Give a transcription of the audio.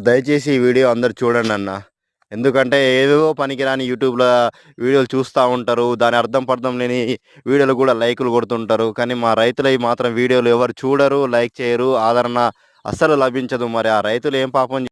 దయచేసి ఈ వీడియో అందరూ చూడండి అన్న. ఎందుకంటే ఏవేవో పనికిరాని యూట్యూబ్‌లో వీడియోలు చూస్తా ఉంటారు. దాని అర్థం పర్థం లేని వీడియోలు కూడా లైకులు కొడుతుంటారు. కానీ మా రైతులయి మాత్రం వీడియోలు ఎవరు చూడరు, లైక్ చేయరు, ఆదరణ అస్సలు లభించదు. మరి ఆ రైతులు ఏం పాపం